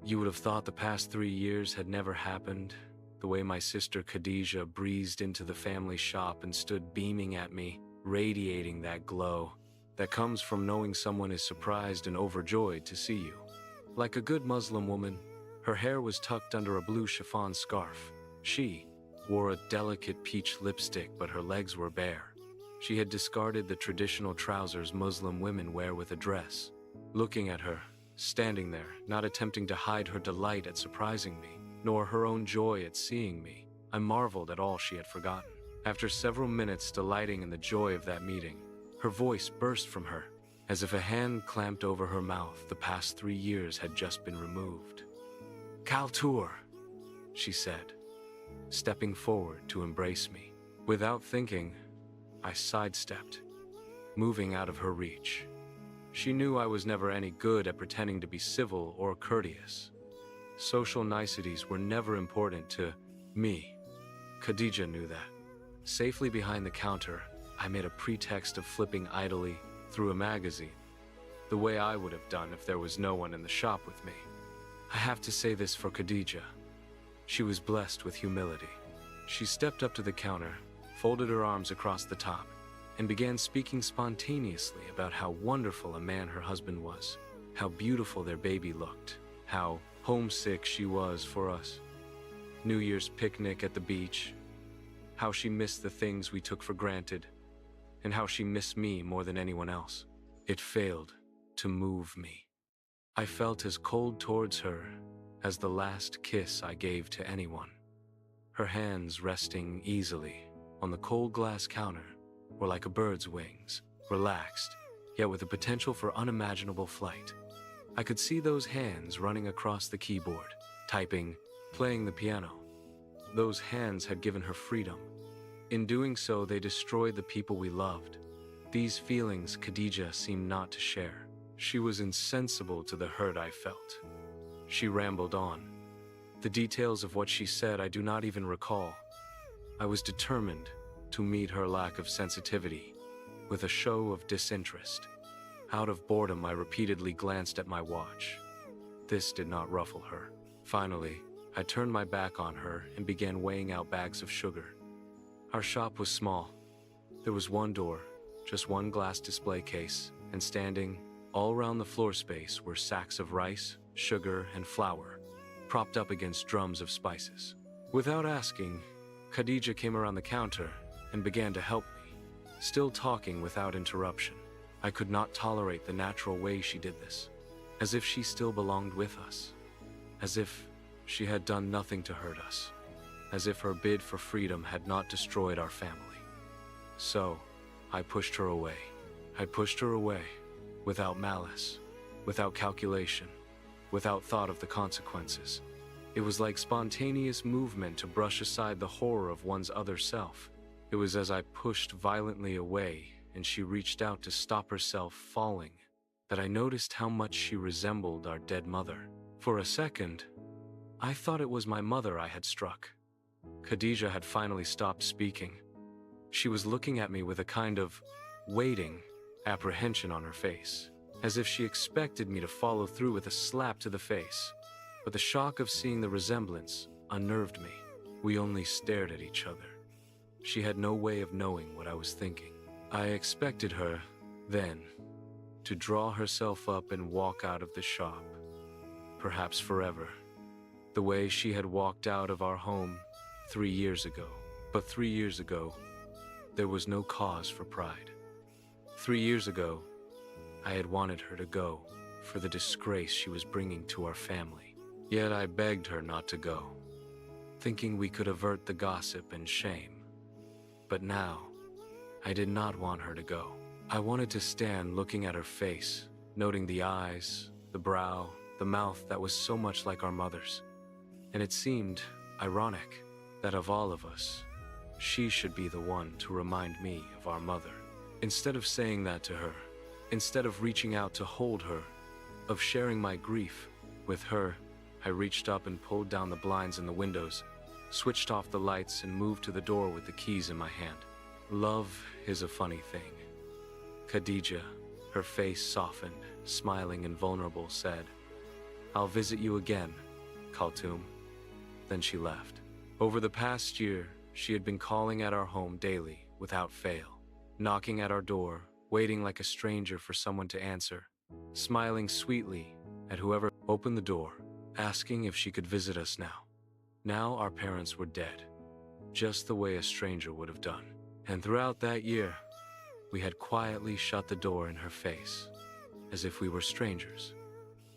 You would have thought the past 3 years had never happened. The way my sister Khadija breezed into the family shop and stood beaming at me, radiating that glow that comes from knowing someone is surprised and overjoyed to see you. Like a good Muslim woman, her hair was tucked under a blue chiffon scarf. She wore a delicate peach lipstick, but her legs were bare. She had discarded the traditional trousers Muslim women wear with a dress. Looking at her, standing there, not attempting to hide her delight at surprising me, nor her own joy at seeing me, I marveled at all she had forgotten. After several minutes delighting in the joy of that meeting, her voice burst from her, as if a hand clamped over her mouth. The past 3 years had just been removed. "Kaltoum," she said, stepping forward to embrace me. Without thinking, I sidestepped, moving out of her reach. She knew I was never any good at pretending to be civil or courteous. Social niceties were never important to me. Khadija knew that. Safely behind the counter, I made a pretext of flipping idly through a magazine, the way I would have done if there was no one in the shop with me. I have to say this for Khadija. She was blessed with humility. She stepped up to the counter, folded her arms across the top, and began speaking spontaneously about how wonderful a man her husband was, how beautiful their baby looked, how homesick she was for us, New Year's picnic at the beach, how she missed the things we took for granted, and how she missed me more than anyone else. It failed to move me. I felt as cold towards her as the last kiss I gave to anyone. Her hands resting easily on the cold glass counter were like a bird's wings, relaxed, yet with the potential for unimaginable flight. I could see those hands running across the keyboard, typing, playing the piano. Those hands had given her freedom. In doing so, they destroyed the people we loved. These feelings Khadija seemed not to share. She was insensible to the hurt I felt. She rambled on. The details of what she said I do not even recall. I was determined to meet her lack of sensitivity with a show of disinterest. Out of boredom, I repeatedly glanced at my watch. This did not ruffle her. Finally, I turned my back on her and began weighing out bags of sugar. Our shop was small. There was one door, just one glass display case, and standing all around the floor space were sacks of rice, sugar, and flour, propped up against drums of spices. Without asking, Khadija came around the counter and began to help me, still talking without interruption. I could not tolerate the natural way she did this, as if she still belonged with us, as if she had done nothing to hurt us, as if her bid for freedom had not destroyed our family. So, I pushed her away. I pushed her away, without malice, without calculation, without thought of the consequences. It was like spontaneous movement to brush aside the horror of one's other self. It was as I pushed violently away and she reached out to stop herself falling that I noticed how much she resembled our dead mother. For a second, I thought it was my mother I had struck. Khadija had finally stopped speaking. She was looking at me with a kind of waiting apprehension on her face, as if she expected me to follow through with a slap to the face. But the shock of seeing the resemblance unnerved me. We only stared at each other. She had no way of knowing what I was thinking. I expected her, then, to draw herself up and walk out of the shop, perhaps forever, the way she had walked out of our home 3 years ago. But 3 years ago, there was no cause for pride. 3 years ago, I had wanted her to go for the disgrace she was bringing to our family. Yet I begged her not to go, thinking we could avert the gossip and shame. But now, I did not want her to go. I wanted to stand looking at her face, noting the eyes, the brow, the mouth that was so much like our mother's. And it seemed ironic that of all of us, she should be the one to remind me of our mother. Instead of saying that to her, instead of reaching out to hold her, of sharing my grief with her, I reached up and pulled down the blinds in the windows, switched off the lights, and moved to the door with the keys in my hand. Love is a funny thing. Khadija, her face softened, smiling and vulnerable, said, I'll visit you again, Kaltoum." Then she left. Over the past year, she had been calling at our home daily, without fail, knocking at our door, waiting like a stranger for someone to answer, smiling sweetly at whoever opened the door, asking if she could visit us now. Now our parents were dead, just the way a stranger would have done. And throughout that year, we had quietly shut the door in her face, as if we were strangers.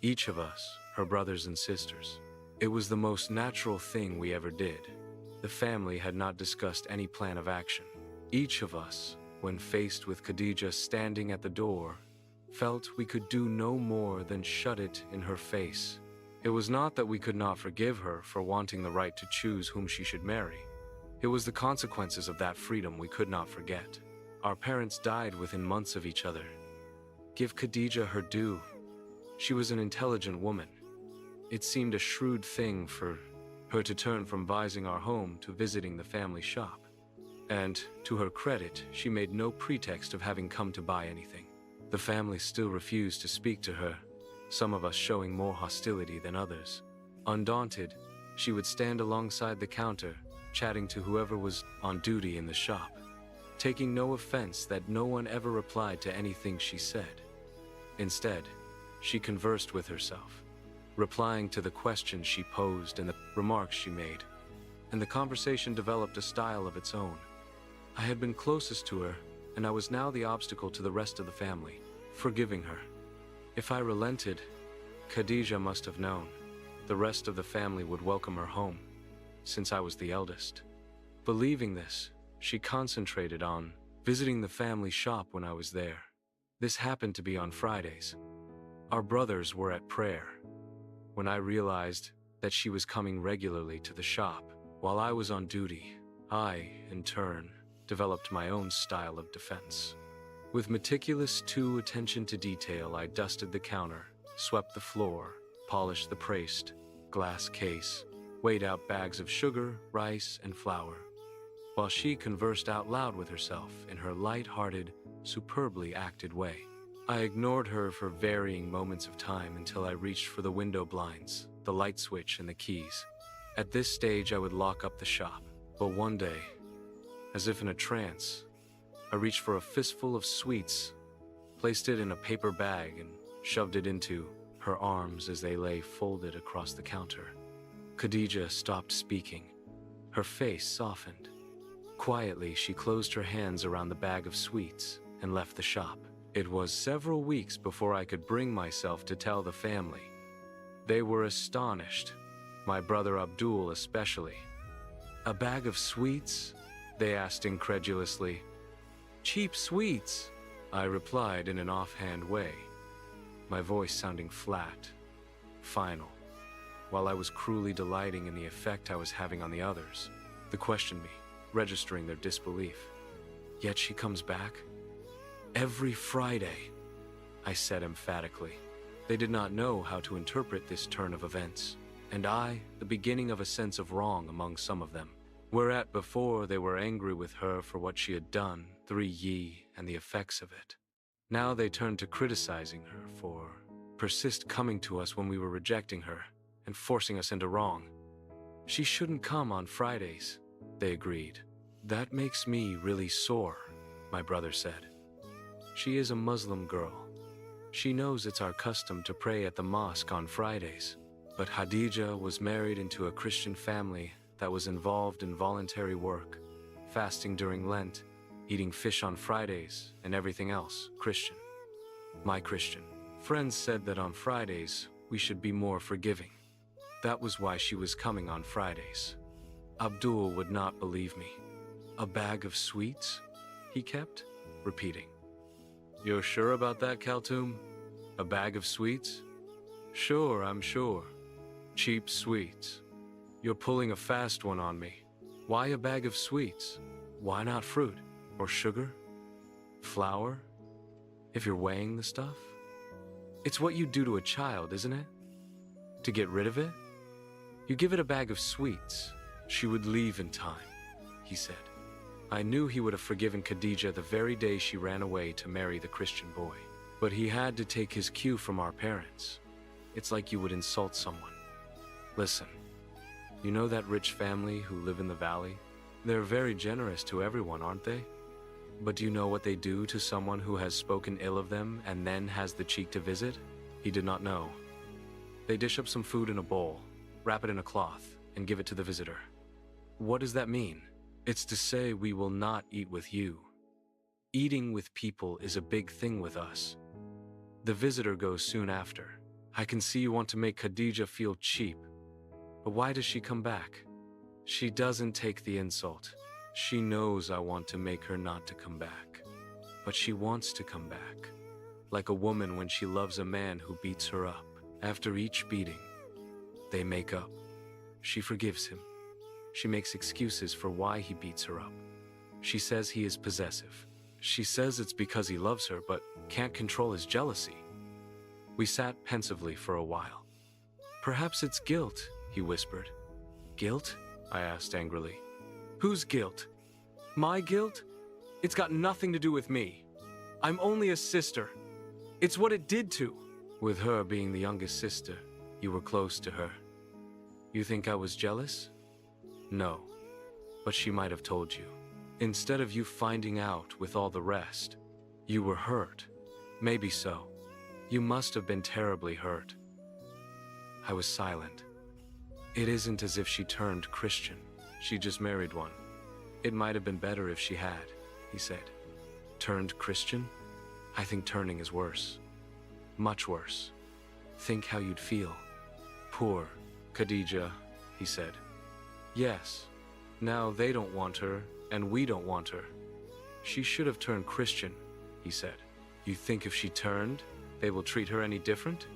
Each of us, her brothers and sisters. It was the most natural thing we ever did. The family had not discussed any plan of action. Each of us, when faced with Khadija standing at the door, felt we could do no more than shut it in her face. It was not that we could not forgive her for wanting the right to choose whom she should marry. It was the consequences of that freedom we could not forget. Our parents died within months of each other. Give Khadija her due. She was an intelligent woman. It seemed a shrewd thing for her to turn from vising our home to visiting the family shop. And, to her credit, she made no pretext of having come to buy anything. The family still refused to speak to her, some of us showing more hostility than others. Undaunted, she would stand alongside the counter, chatting to whoever was on duty in the shop, taking no offense that no one ever replied to anything she said. Instead, she conversed with herself, replying to the questions she posed and the remarks she made, and the conversation developed a style of its own. I had been closest to her, and I was now the obstacle to the rest of the family, forgiving her. If I relented, Khadija must have known. The rest of the family would welcome her home, since I was the eldest. Believing this, she concentrated on visiting the family shop when I was there. This happened to be on Fridays. Our brothers were at prayer. When I realized that she was coming regularly to the shop while I was on duty, I, in turn, developed my own style of defense. With meticulous attention to detail, I dusted the counter, swept the floor, polished the priced glass case, weighed out bags of sugar, rice, and flour, while she conversed out loud with herself in her light-hearted, superbly acted way. I ignored her for varying moments of time until I reached for the window blinds, the light switch, and the keys. At this stage, I would lock up the shop. But one day, as if in a trance, I reached for a fistful of sweets, placed it in a paper bag, and shoved it into her arms as they lay folded across the counter. Khadija stopped speaking. Her face softened. Quietly, she closed her hands around the bag of sweets and left the shop. It was several weeks before I could bring myself to tell the family. They were astonished, my brother Abdul especially. "A bag of sweets?" they asked incredulously. "Cheap sweets," I replied in an offhand way, my voice sounding flat, final, while I was cruelly delighting in the effect I was having on the others. They questioned me, registering their disbelief. "Yet she comes back?" "Every Friday," I said emphatically. They did not know how to interpret this turn of events, and I, the beginning of a sense of wrong among some of them. Whereat before they were angry with her for what she had done, 3 and the effects of it. Now they turned to criticizing her for persist coming to us when we were rejecting her and forcing us into wrong. "She shouldn't come on Fridays," they agreed. "That makes me really sore," my brother said. "She is a Muslim girl. She knows it's our custom to pray at the mosque on Fridays. But Khadija was married into a Christian family that was involved in voluntary work, fasting during Lent, eating fish on Fridays, and everything else Christian. My Christian friends said that on Fridays we should be more forgiving. That was why she was coming on Fridays." Abdul would not believe me. "A bag of sweets?" he kept repeating. "You're sure about that, Kaltoum? A bag of sweets?" "Sure, I'm sure. Cheap sweets. You're pulling a fast one on me. Why a bag of sweets? Why not fruit? Or sugar? Flour? If you're weighing the stuff? It's what you do to a child, isn't it? To get rid of it? You give it a bag of sweets. She would leave in time," he said. I knew he would have forgiven Khadija the very day she ran away to marry the Christian boy. But he had to take his cue from our parents. It's like you would insult someone. Listen, you know that rich family who live in the valley? They're very generous to everyone, aren't they? But do you know what they do to someone who has spoken ill of them and then has the cheek to visit? He did not know. They dish up some food in a bowl, wrap it in a cloth, and give it to the visitor. What does that mean? It's to say we will not eat with you. Eating with people is a big thing with us. The visitor goes soon after. I can see you want to make Khadija feel cheap. But why does she come back? She doesn't take the insult. She knows I want to make her not to come back. But she wants to come back. Like a woman when she loves a man who beats her up. After each beating, they make up. She forgives him. She makes excuses for why he beats her up. She says he is possessive. She says it's because he loves her but can't control his jealousy. We sat pensively for a while. Perhaps it's guilt, he whispered. Guilt? I asked angrily. Whose guilt? My guilt? It's got nothing to do with me. I'm only a sister. It's what it did to. With her being the youngest sister, you were close to her. You think I was jealous? No, but she might have told you. Instead of you finding out with all the rest, you were hurt. Maybe so. You must have been terribly hurt. I was silent. It isn't as if she turned Christian. She just married one. It might have been better if she had, he said. Turned Christian? I think turning is worse. Much worse. Think how you'd feel. Poor Khadija, he said. Yes, now they don't want her, and we don't want her. She should have turned Christian, he said. You think if she turned, they will treat her any different?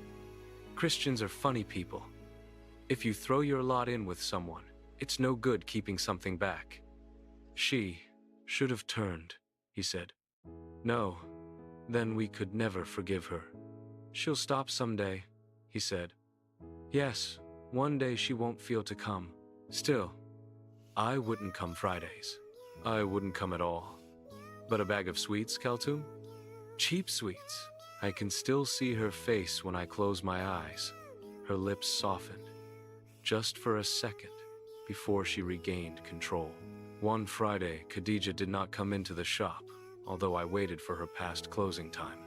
Christians are funny people. If you throw your lot in with someone, it's no good keeping something back. She should have turned, he said. No, then we could never forgive her. She'll stop someday, he said. Yes, one day she won't feel to come. Still, I wouldn't come Fridays. I wouldn't come at all. But a bag of sweets, Kaltoum? Cheap sweets. I can still see her face when I close my eyes. Her lips softened, just for a second, before she regained control. One Friday, Khadija did not come into the shop, although I waited for her past closing time.